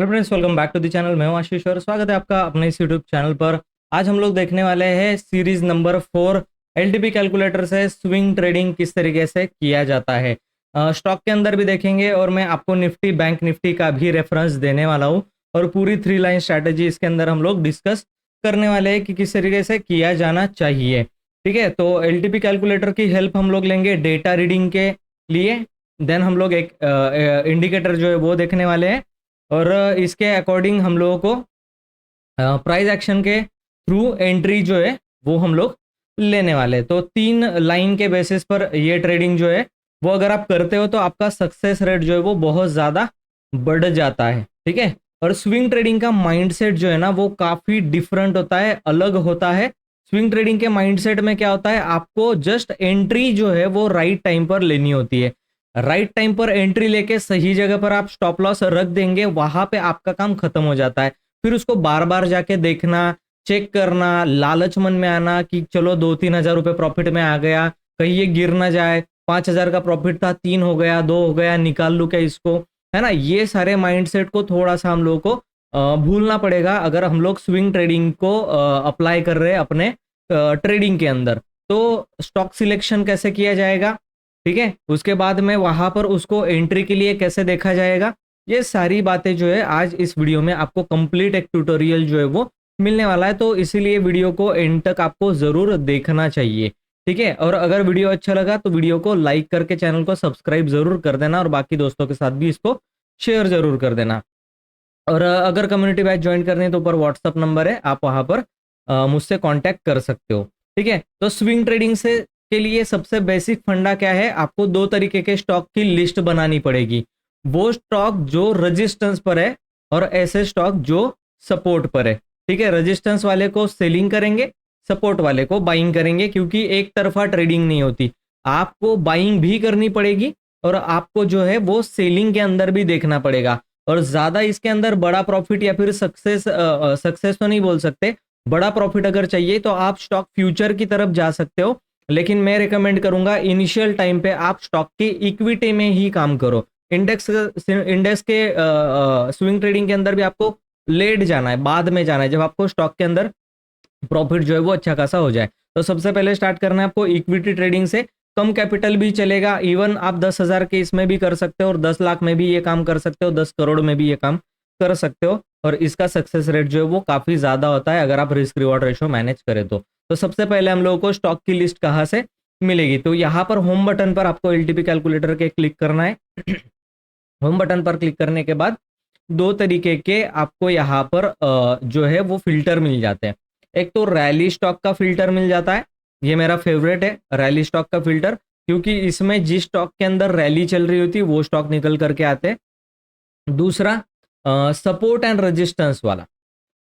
Hello friends, welcome back to the channel. मैं हूं आशीष और स्वागत है आपका अपने इस यूट्यूब चैनल पर। आज हम लोग देखने वाले हैं सीरीज नंबर 4 एलटीपी कैलकुलेटर से स्विंग ट्रेडिंग किस तरीके से किया जाता है। स्टॉक के अंदर भी देखेंगे और मैं आपको निफ्टी बैंक निफ्टी का भी रेफरेंस देने वाला हूं और पूरी 3 लाइन स्ट्रैटेजी इसके अंदर हम लोग डिस्कस करने वाले हैं कि किस तरीके से किया जाना चाहिए। ठीक है, तो एलटीपी कैलकुलेटर की हेल्प हम लोग लेंगे डेटा रीडिंग के लिए। देन हम लोग एक इंडिकेटर जो है वो देखने वाले हैं और इसके अकॉर्डिंग हम लोगों को प्राइस एक्शन के थ्रू एंट्री जो है वो हम लोग लेने वाले। तो 3 लाइन के बेसिस पर ये ट्रेडिंग जो है वो अगर आप करते हो तो आपका सक्सेस रेट जो है वो बहुत ज़्यादा बढ़ जाता है। ठीक है, और स्विंग ट्रेडिंग का माइंडसेट जो है ना वो काफ़ी डिफरेंट होता है, अलग होता है। स्विंग ट्रेडिंग के माइंडसेट में क्या होता है, आपको जस्ट एंट्री जो है वो राइट टाइम पर लेनी होती है। राइट टाइम पर एंट्री लेके सही जगह पर आप स्टॉप लॉस रख देंगे, वहां पे आपका काम खत्म हो जाता है। फिर उसको बार बार जाके देखना, चेक करना, लालच मन में आना कि चलो 2-3 हज़ार रुपए प्रॉफिट में आ गया, कहीं ये गिर ना जाए, 5 हज़ार का प्रॉफिट था 3 हो गया, 2 हो गया, निकाल लूं क्या इसको, है ना। ये सारे माइंडसेट को थोड़ा सा हम लोगों को भूलना पड़ेगा अगर हम लोग स्विंग ट्रेडिंग को अप्लाई कर रहे हैं अपने ट्रेडिंग के अंदर। तो स्टॉक सिलेक्शन कैसे किया जाएगा, ठीक है, उसके बाद में वहां पर उसको एंट्री के लिए कैसे देखा जाएगा, ये सारी बातें जो है आज इस वीडियो में आपको कंप्लीट एक ट्यूटोरियल जो है वो मिलने वाला है। तो इसीलिए वीडियो को एंड तक आपको जरूर देखना चाहिए। ठीक है, और अगर वीडियो अच्छा लगा तो वीडियो को लाइक करके चैनल को सब्सक्राइब जरूर कर देना और बाकी दोस्तों के साथ भी इसको शेयर जरूर कर देना। और अगर कम्युनिटी बैच ज्वाइन करनी है तो ऊपर व्हाट्सअप नंबर है, आप वहां पर मुझसे कांटेक्ट कर सकते हो। ठीक है, तो स्विंग ट्रेडिंग से के लिए सबसे बेसिक फंडा क्या है, आपको 2 तरीके के स्टॉक की लिस्ट बनानी पड़ेगी। वो स्टॉक जो रेजिस्टेंस पर है और ऐसे स्टॉक जो सपोर्ट पर है। ठीक है, रेजिस्टेंस वाले को सेलिंग करेंगे, सपोर्ट वाले को बाइंग करेंगे, क्योंकि एक तरफा ट्रेडिंग नहीं होती, आपको बाइंग भी करनी पड़ेगी और आपको जो है वो सेलिंग के अंदर भी देखना पड़ेगा। और ज्यादा इसके अंदर बड़ा प्रॉफिट या फिर सक्सेस तो नहीं बोल सकते, बड़ा प्रॉफिट अगर चाहिए तो आप स्टॉक फ्यूचर की तरफ जा सकते हो, लेकिन मैं रिकमेंड करूंगा इनिशियल टाइम पे आप स्टॉक की इक्विटी में ही काम करो। इंडेक्स के स्विंग ट्रेडिंग के अंदर भी आपको लेट जाना है, बाद में जाना है, जब आपको स्टॉक के अंदर प्रॉफिट जो है वो अच्छा खासा हो जाए। तो सबसे पहले स्टार्ट करना है आपको इक्विटी ट्रेडिंग से। कम कैपिटल भी चलेगा, इवन आप 10,000 के इसमें भी कर सकते हो और 10 लाख में भी ये काम कर सकते हो, 10 करोड़ में भी ये काम कर सकते हो। और इसका सक्सेस रेट जो है वो काफी ज्यादा होता है अगर आप रिस्क रिवॉर्ड रेशो मैनेज करें तो सबसे पहले हम लोगों को स्टॉक की लिस्ट कहाँ से मिलेगी, तो यहाँ पर होम बटन पर आपको एलटीपी कैलकुलेटर के क्लिक करना है। होम बटन पर क्लिक करने के बाद 2 तरीके के आपको यहाँ पर जो है वो फिल्टर मिल जाते हैं। एक तो रैली स्टॉक का फिल्टर मिल जाता है, ये मेरा फेवरेट है रैली स्टॉक का फिल्टर, क्योंकि इसमें जिस स्टॉक के अंदर रैली चल रही होती है वो स्टॉक निकल करके आते हैं। दूसरा सपोर्ट एंड रेजिस्टेंस वाला,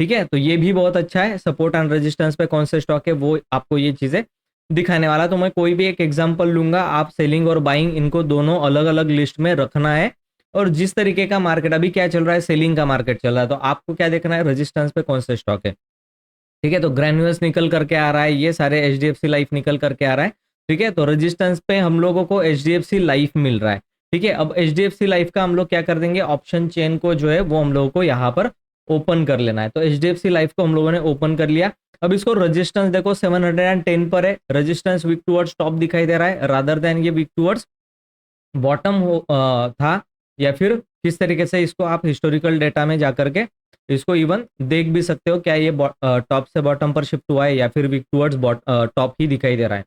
ठीक है, तो ये भी बहुत अच्छा है। सपोर्ट एंड रेजिस्टेंस पे कौन से स्टॉक है वो आपको ये चीजें दिखाने वाला। तो मैं कोई भी एक एग्जांपल लूंगा, आप सेलिंग और बाइंग इनको दोनों अलग अलग लिस्ट में रखना है। और जिस तरीके का मार्केट अभी क्या चल रहा है, सेलिंग का मार्केट चल रहा है, तो आपको क्या देखना है, रेजिस्टेंस पे कौन से स्टॉक है। ठीक है, तो ग्रैन्यूल्स निकल करके आ रहा है, ये सारे एचडीएफसी लाइफ निकल करके आ रहा है। ठीक है, तो रेजिस्टेंस पे हम लोगों को एचडीएफसी लाइफ मिल रहा है। ठीक है, अब एचडीएफसी लाइफ का हम लोग क्या कर देंगे, ऑप्शन चेन को जो है वो हम लोगों को यहाँ पर ओपन कर लेना है। तो एचडीएफसी लाइफ को हम लोगों ने ओपन कर लिया। अब इसको रेजिस्टेंस देखो 710 पर है, रेजिस्टेंस वीक टूवर्ड्स टॉप दिखाई दे रहा है रादर देन ये वीक टूवर्ड्स बॉटम था, या फिर किस तरीके से इसको आप हिस्टोरिकल डेटा में जाकर के इसको इवन देख भी सकते हो, क्या ये टॉप से बॉटम पर शिफ्ट हुआ है या फिर वीक टूवर्ड्स टॉप ही दिखाई दे रहा है।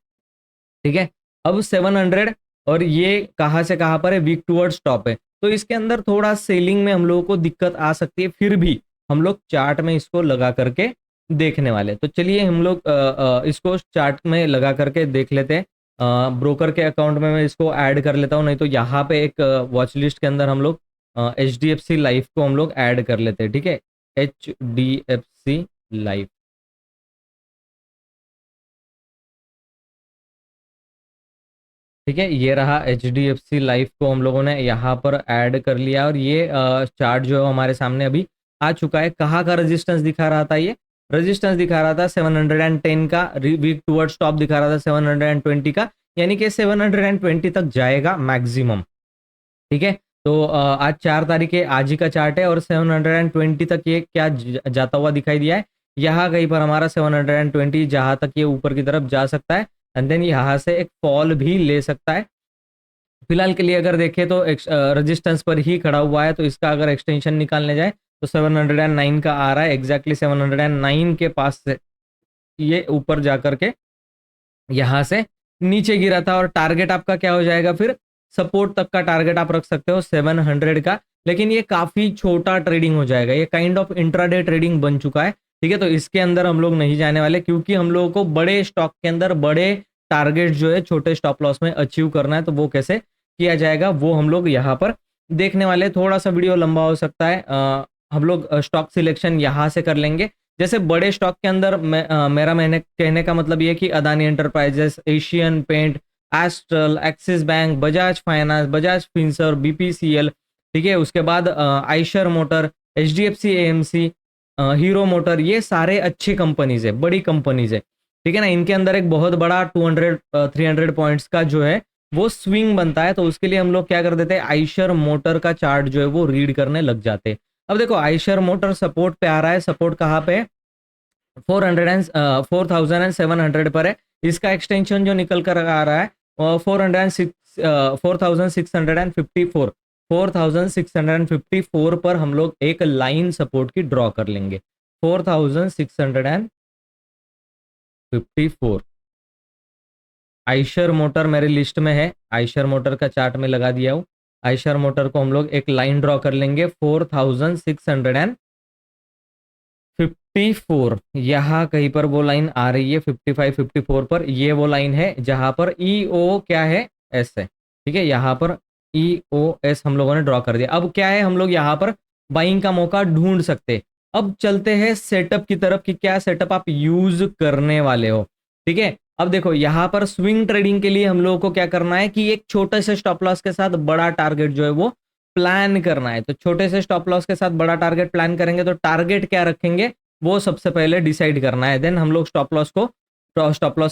ठीक है, अब 700 और ये कहाँ से कहाँ पर है, वीक टूवर्ड्स टॉप है, तो इसके अंदर थोड़ा सेलिंग में हम लोगों को दिक्कत आ सकती है, फिर भी हम लोग चार्ट में इसको लगा करके देखने वाले। तो चलिए हम लोग इसको चार्ट में लगा करके देख लेते हैं। ब्रोकर के अकाउंट में मैं इसको ऐड कर लेता हूँ, नहीं तो यहाँ पे एक वॉच लिस्ट के अंदर हम लोग H D F C life को हम लोग ऐड कर लेते हैं। ठीक है, H D F C life, ठीक है, ये रहा H D F C life को हम लोगों ने यहाँ पर ऐड कर लिया। और ये चार्ट जो है हमारे सामने अभी आ चुका है। कहाँ का रेजिस्टेंस दिखा रहा था, ये रेजिस्टेंस दिखा रहा था 710 का, वीक टूवर्ड्स टॉप दिखा रहा था 720 का, यानी कि 720 तक जाएगा मैक्सिमम। ठीक है, तो आज 4 तारीख है, आज ही का चार्ट है और 720 तक ये क्या जाता हुआ दिखाई दिया है। यहाँ कहीं पर हमारा 720 जहाँ तक ये ऊपर की तरफ जा सकता है एंड देन यहाँ से एक फॉल भी ले सकता है। फिलहाल के लिए अगर देखें तो रेजिस्टेंस पर ही खड़ा हुआ है, तो इसका अगर एक्सटेंशन निकालने जाए तो 709 का आ रहा है, एग्जैक्टली 709 के पास से ये ऊपर जा करके यहाँ से नीचे गिरा था। और टारगेट आपका क्या हो जाएगा, फिर सपोर्ट तक का टारगेट आप रख सकते हो 700 का, लेकिन ये काफी छोटा ट्रेडिंग हो जाएगा, ये काइंड ऑफ इंट्राडे ट्रेडिंग बन चुका है। ठीक है, तो इसके अंदर हम लोग नहीं जाने वाले, क्योंकि हम लोगों को बड़े स्टॉक के अंदर बड़े टारगेट जो है छोटे स्टॉप लॉस में अचीव करना है, तो वो कैसे किया जाएगा वो हम लोग यहाँ पर देखने वाले। थोड़ा सा वीडियो लंबा हो सकता है, हम लोग स्टॉक सिलेक्शन यहाँ से कर लेंगे। जैसे बड़े स्टॉक के अंदर मेरा मैंने कहने का मतलब ये कि Adani enterprises, Asian paint, Astral, Axis bank, Bajaj finance, Bajaj Finserv, BPCL, ठीक है, उसके बाद Eicher motor, HDFC AMC, Hero motor, ये सारे अच्छी कंपनीज है, बड़ी कंपनीज है। ठीक है ना, इनके अंदर एक बहुत बड़ा 200 300 पॉइंट्स का जो है वो स्विंग बनता है। तो उसके लिए हम लोग क्या कर देते हैं, आइशर मोटर का चार्ट जो है वो रीड करने लग जाते हैं। अब देखो आइशर मोटर सपोर्ट पे आ रहा है, सपोर्ट कहाँ पे है, 4700 पर है। इसका एक्सटेंशन जो निकल कर आ रहा है 4654 पर हम लोग एक लाइन सपोर्ट की ड्रॉ कर लेंगे। 4654 आइशर मोटर मेरे लिस्ट में है, आइशर मोटर का चार्ट में लगा दिया हूं। आइशर मोटर को हम लोग एक लाइन ड्रॉ कर लेंगे 4654, यहाँ कहीं पर वो लाइन आ रही है 55-54 पर, ये वो लाइन है जहां पर EO क्या है, एस है। ठीक है, यहाँ पर EOS हम लोगों ने ड्रॉ कर दिया। अब क्या है, हम लोग यहाँ पर बाइंग का मौका ढूंढ सकते। अब चलते हैं सेटअप की तरफ कि क्या सेटअप आप यूज करने वाले हो। ठीक है, अब देखो यहाँ पर स्विंग ट्रेडिंग के लिए हम लोगों को क्या करना है कि एक छोटे से स्टॉप लॉस के साथ बड़ा टारगेट जो है वो प्लान करना है। तो छोटे से स्टॉप लॉस के साथ बड़ा टारगेट प्लान करेंगे, तो टारगेट क्या रखेंगे वो सबसे पहले डिसाइड करना है। देन हम लोग स्टॉप लॉस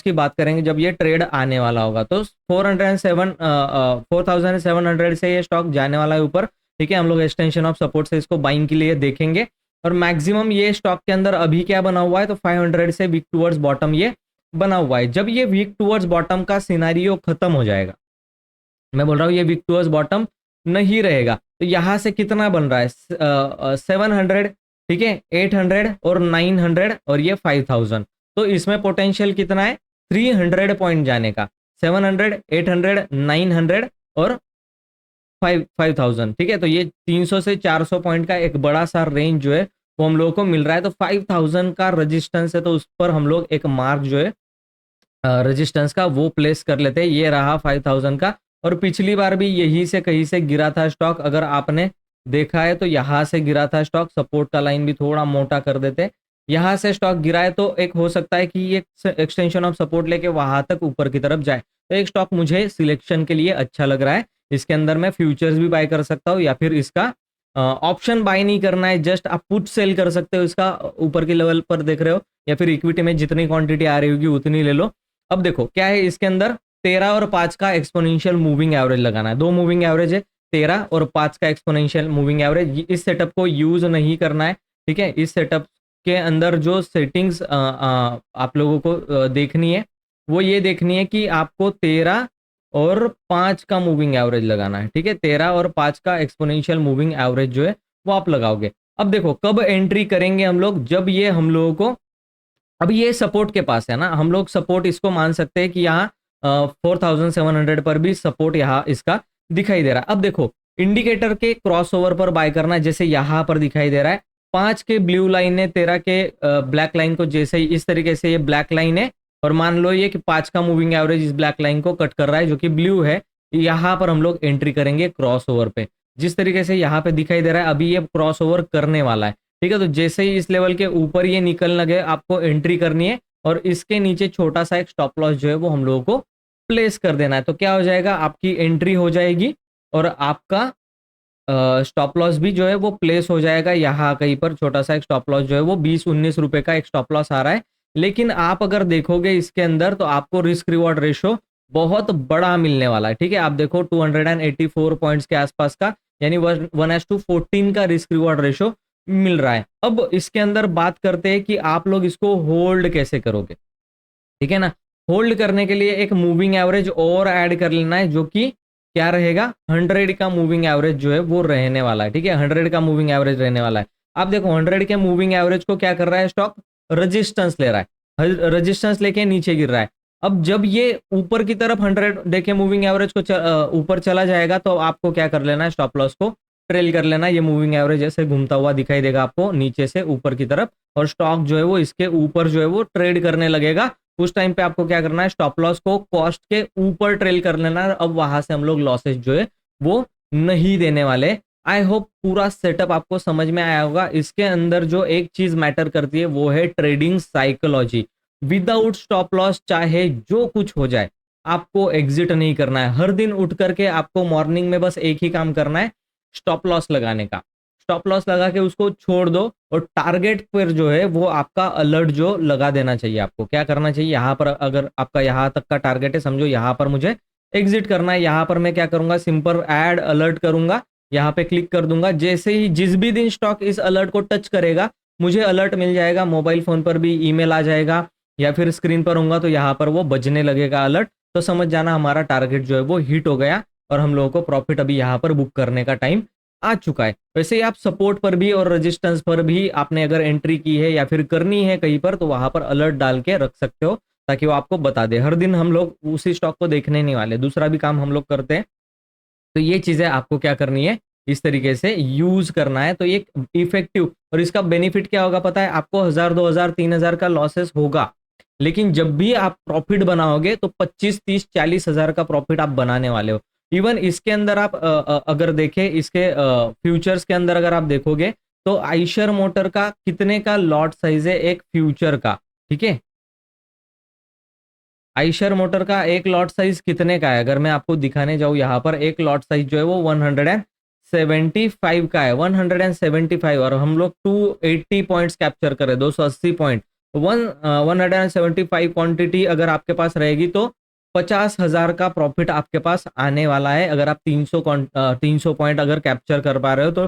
की बात करेंगे जब ये ट्रेड आने वाला होगा। तो 4700 से ये स्टॉक जाने वाला है ऊपर। ठीक है, हम लोग एक्सटेंशन ऑफ सपोर्ट से इसको बाइंग के लिए देखेंगे। और मैक्सिमम ये स्टॉक के अंदर अभी क्या बना हुआ है, तो 500 से वीक टूवर्ड्स बॉटम ये बना हुआ है। जब ये वीक टूवर्ड्स बॉटम का सिनारियो खत्म हो जाएगा, मैं बोल रहा हूँ ये वीक टूवर्ड्स बॉटम नहीं रहेगा, तो यहाँ से कितना बन रहा है 700, ठीक है, 800 और 900 और ये 5000। तो इसमें पोटेंशियल कितना है, 300 पॉइंट जाने का, 700, 800, 900 और 5000। ठीक है, तो ये 300 से 400 पॉइंट का एक बड़ा सा रेंज जो है वो हम लोगों को मिल रहा है। तो 5000 का रजिस्टेंस है, तो उस पर हम लोग एक मार्क जो है रेजिस्टेंस का वो प्लेस कर लेते हैं। ये रहा 5000 का, और पिछली बार भी यही से कहीं से गिरा था स्टॉक, अगर आपने देखा है तो यहाँ से गिरा था स्टॉक। सपोर्ट का लाइन भी थोड़ा मोटा कर देते, यहाँ से स्टॉक गिरा है, तो एक हो सकता है कि ये एक्सटेंशन ऑफ सपोर्ट लेके वहां तक ऊपर की तरफ जाए। तो एक स्टॉक मुझे सिलेक्शन के लिए अच्छा लग रहा है, इसके अंदर मैं फ्यूचर्स भी बाय कर सकता हूँ, या फिर इसका ऑप्शन बाय नहीं करना है, जस्ट आप पुट सेल कर सकते हो इसका, ऊपर के लेवल पर देख रहे हो, या फिर इक्विटी में जितनी क्वांटिटी आ रही होगी उतनी ले लो। अब देखो क्या है, इसके अंदर 13 और 5 का एक्सपोनेंशियल मूविंग एवरेज लगाना है। दो मूविंग एवरेज है, 13 और 5 का एक्सपोनेंशियल मूविंग एवरेज। इस सेटअप को यूज नहीं करना है। ठीक है, इस सेटअप के अंदर जो सेटिंग्स आप लोगों को देखनी है वो ये देखनी है कि आपको 13 और 5 का मूविंग एवरेज लगाना है। ठीक है, 13 और 5 का एक्सपोनेंशियल मूविंग एवरेज जो है वो आप लगाओगे। अब देखो कब एंट्री करेंगे हम लोग, जब ये हम लोगों को, अब ये सपोर्ट के पास है ना, हम लोग सपोर्ट इसको मान सकते हैं कि यहाँ 4700 पर भी सपोर्ट यहाँ इसका दिखाई दे रहा है। अब देखो इंडिकेटर के क्रॉसओवर पर बाय करना है, जैसे यहाँ पर दिखाई दे रहा है 5 के ब्लू लाइन ने 13 के ब्लैक लाइन को, जैसे ही इस तरीके से ये ब्लैक लाइन है, और मान लो ये कि 5 का मूविंग एवरेज इस ब्लैक लाइन को कट कर रहा है जो कि ब्लू है, यहाँ पर हम लोग एंट्री करेंगे क्रॉसओवर पे। जिस तरीके से यहाँ पे दिखाई दे रहा है अभी ये क्रॉसओवर करने वाला है। ठीक है, तो जैसे ही इस लेवल के ऊपर ये निकल लगे आपको एंट्री करनी है, और इसके नीचे छोटा सा एक स्टॉप लॉस जो है वो हम लोगों को प्लेस कर देना है। तो क्या हो जाएगा, आपकी एंट्री हो जाएगी और आपका स्टॉप लॉस भी जो है वो प्लेस हो जाएगा। यहाँ कहीं पर छोटा सा एक स्टॉप लॉस जो है वो 20-19 रुपए का एक स्टॉप लॉस आ रहा है। लेकिन आप अगर देखोगे इसके अंदर तो आपको रिस्क रिवॉर्ड रेशो बहुत बड़ा मिलने वाला है। ठीक है, आप देखो 284 पॉइंट्स के आसपास का यानी 1:14 का रिस्क रिवॉर्ड रेशो मिल रहा है। अब इसके अंदर बात करते हैं कि आप लोग इसको होल्ड कैसे करोगे, ठीक है ना। होल्ड करने के लिए एक मूविंग एवरेज और ऐड कर लेना है, जो कि क्या रहेगा, 100 का मूविंग एवरेज जो है वो रहने वाला है, ठीक है। 100 का मूविंग एवरेज रहने वाला है। आप देखो 100 के मूविंग एवरेज को क्या कर रहा है स्टॉक, रजिस्टेंस ले रहा है, रजिस्टेंस लेके नीचे गिर रहा है। अब जब ये ऊपर की तरफ 100 देखे मूविंग एवरेज को ऊपर चला जाएगा, तो आपको क्या कर लेना है, स्टॉप लॉस को ट्रेल कर लेना। ये मूविंग एवरेज ऐसे घूमता हुआ दिखाई देगा आपको नीचे से ऊपर की तरफ, और स्टॉक जो है वो इसके ऊपर जो है वो ट्रेड करने लगेगा। उस टाइम पे आपको क्या करना है, स्टॉप लॉस को कॉस्ट के ऊपर ट्रेल कर लेना है। अब वहां से हम लोग लॉसेस जो है वो नहीं देने वाले। आई होप पूरा सेटअप आपको समझ में आया होगा। इसके अंदर जो एक चीज मैटर करती है वो है trading psychology. Without stop loss चाहे जो कुछ हो जाए, आपको एग्जिट नहीं करना है। हर दिन उठ करके आपको मॉर्निंग में बस एक ही काम करना है, स्टॉप लॉस लगाने का। स्टॉप लॉस लगा के उसको छोड़ दो, और टारगेट पर जो है वो आपका अलर्ट जो लगा देना चाहिए। आपको क्या करना चाहिए, यहाँ पर अगर आपका यहाँ तक का टारगेट है, समझो यहाँ पर मुझे एग्जिट करना है, यहाँ पर मैं क्या करूंगा, सिंपल ऐड अलर्ट करूंगा, यहाँ पे क्लिक कर दूंगा। जैसे ही जिस भी दिन स्टॉक इस अलर्ट को टच करेगा, मुझे अलर्ट मिल जाएगा, मोबाइल फोन पर भी ईमेल आ जाएगा, या फिर स्क्रीन पर होगा तो यहाँ पर वो बजने लगेगा अलर्ट। तो समझ जाना हमारा टारगेट जो है वो हिट हो गया, और हम लोगों को प्रॉफिट अभी यहाँ पर बुक करने का टाइम आ चुका है। वैसे ही आप सपोर्ट पर भी और रेजिस्टेंस पर भी आपने अगर एंट्री की है या फिर करनी है कहीं पर, तो वहां पर अलर्ट डाल के रख सकते हो, ताकि वो आपको बता दे। हर दिन हम लोग उसी स्टॉक को देखने नहीं वाले, दूसरा भी काम हम लोग करते हैं। तो ये चीजें आपको क्या करनी है, इस तरीके से यूज करना है। तो ये इफेक्टिव, और इसका बेनिफिट क्या होगा पता है आपको, 1000 2000 3000 का लॉसेस होगा, लेकिन जब भी आप प्रॉफिट बनाओगे तो 25 30 40 हजार का प्रॉफिट आप बनाने वाले हो। इवन इसके अंदर आप अगर देखें, इसके फ्यूचर्स के अंदर अगर आप देखोगे, तो आइशर मोटर का कितने का लॉट साइज है एक फ्यूचर का, ठीक है। आइशर मोटर का एक लॉट साइज कितने का है, अगर मैं आपको दिखाने जाऊं, यहाँ पर एक लॉट साइज जो है वो 175 का है, 175। और हम लोग 280 पॉइंट्स कैप्चर करें, 280 पॉइंट, 175 क्वांटिटी अगर आपके पास रहेगी तो 50,000 का प्रॉफिट आपके पास आने वाला है। अगर आप 300 पॉइंट अगर कैप्चर कर पा रहे हो, तो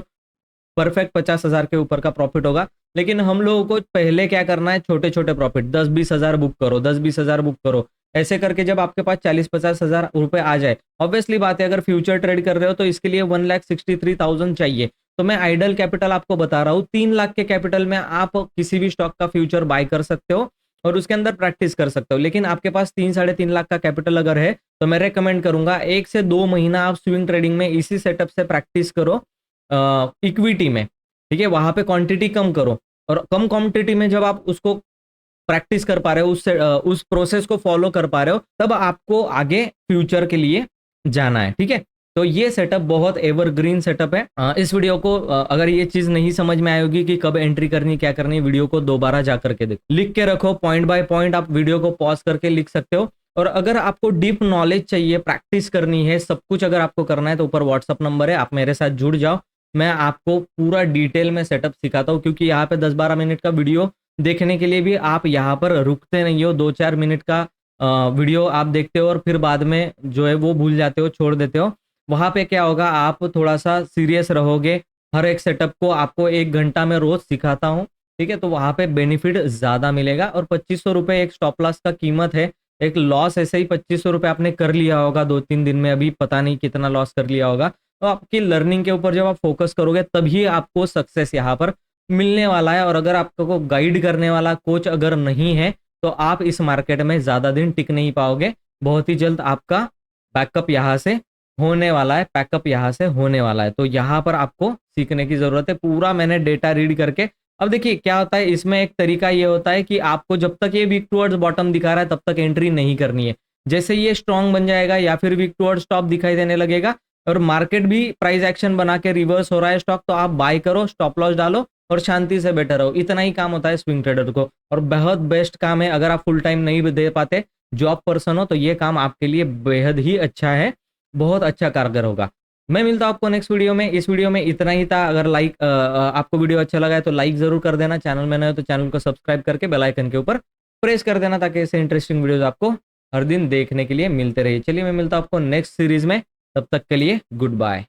परफेक्ट 50,000 के ऊपर का प्रॉफिट होगा। लेकिन हम लोगों को पहले क्या करना है, छोटे छोटे प्रॉफिट, 10-20 हजार बुक करो, 10-20 हजार बुक करो। ऐसे करके जब आपके पास 40-50 हजार रुपए आ जाए, ऑब्वियसली बात है, अगर फ्यूचर ट्रेड कर रहे हो तो इसके लिए 1,63,000 चाहिए। तो मैं आइडल कैपिटल आपको बता रहा हूँ, 3 लाख के कैपिटल में आप किसी भी स्टॉक का फ्यूचर बाय कर सकते हो और उसके अंदर प्रैक्टिस कर सकते हो। लेकिन आपके पास 3-3.5 लाख का कैपिटल अगर है, तो मैं रेकमेंड करूंगा 1 से 2 महीना आप स्विंग ट्रेडिंग में इसी सेटअप से प्रैक्टिस करो, इक्विटी में, ठीक है। वहां पे क्वांटिटी कम करो, और कम क्वांटिटी में जब आप उसको प्रैक्टिस कर पा रहे हो, उस प्रोसेस को फॉलो कर पा रहे हो, तब आपको आगे फ्यूचर के लिए जाना है, ठीक है। तो ये सेटअप बहुत एवरग्रीन सेटअप है। इस वीडियो को अगर ये चीज नहीं समझ में आएगी कि कब एंट्री करनी क्या करनी, वीडियो को दोबारा जा करके देखो, लिख के रखो, पॉइंट बाय पॉइंट आप वीडियो को पॉज करके लिख सकते हो। और अगर आपको डीप नॉलेज चाहिए, प्रैक्टिस करनी है, सब कुछ अगर आपको करना है, तो ऊपर व्हाट्सअप नंबर है, आप मेरे साथ जुड़ जाओ। मैं आपको पूरा डिटेल में सेटअप सिखाता हूँ, क्योंकि यहाँ पे 10-12 मिनट का वीडियो देखने के लिए भी आप यहाँ पर रुकते नहीं हो। 2-4 मिनट का वीडियो आप देखते हो और फिर बाद में जो है वो भूल जाते हो, छोड़ देते हो। वहाँ पे क्या होगा, आप थोड़ा सा सीरियस रहोगे। हर एक सेटअप को आपको 1 घंटा में रोज सिखाता हूँ, ठीक है। तो वहाँ पे बेनिफिट ज्यादा मिलेगा। और 2500 रुपये एक स्टॉप लॉस का कीमत है। एक लॉस ऐसे ही 2500 रुपये आपने कर लिया होगा 2-3 दिन में, अभी पता नहीं कितना लॉस कर लिया होगा। तो आपकी लर्निंग के ऊपर जब आप फोकस करोगे, तभी आपको सक्सेस यहाँ पर मिलने वाला है। और अगर आपको गाइड करने वाला कोच अगर नहीं है, तो आप इस मार्केट में ज्यादा दिन टिक नहीं पाओगे। बहुत ही जल्द आपका बैकअप यहाँ से होने वाला है, पैकअप यहाँ से होने वाला है। तो यहाँ पर आपको सीखने की जरूरत है। पूरा मैंने डेटा रीड करके, अब देखिए क्या होता है इसमें, एक तरीका ये होता है कि आपको जब तक ये वीक टुवर्ड्स बॉटम दिखा रहा है, तब तक एंट्री नहीं करनी है। जैसे ये स्ट्रॉन्ग बन जाएगा या फिर वीक टुवर्ड्स टॉप दिखाई देने लगेगा, और मार्केट भी प्राइस एक्शन बना के रिवर्स हो रहा है स्टॉक, तो आप बाय करो, स्टॉप लॉस डालो और शांति से बैठे रहो। इतना ही काम होता है स्विंग ट्रेडर को, और बहुत बेस्ट काम है। अगर आप फुल टाइम नहीं दे पाते, जॉब पर्सन हो, तो ये काम आपके लिए बेहद ही अच्छा है, बहुत अच्छा कारगर होगा। मैं मिलता हूं आपको नेक्स्ट वीडियो में। इस वीडियो में इतना ही था। अगर आपको वीडियो अच्छा लगा है तो लाइक जरूर कर देना। चैनल में नए हो तो चैनल को सब्सक्राइब करके बेल आइकन के ऊपर प्रेस कर देना, ताकि ऐसे इंटरेस्टिंग वीडियोस आपको हर दिन देखने के लिए मिलते रहिए। चलिए मैं मिलता हूं आपको नेक्स्ट सीरीज में, तब तक के लिए गुड बाय।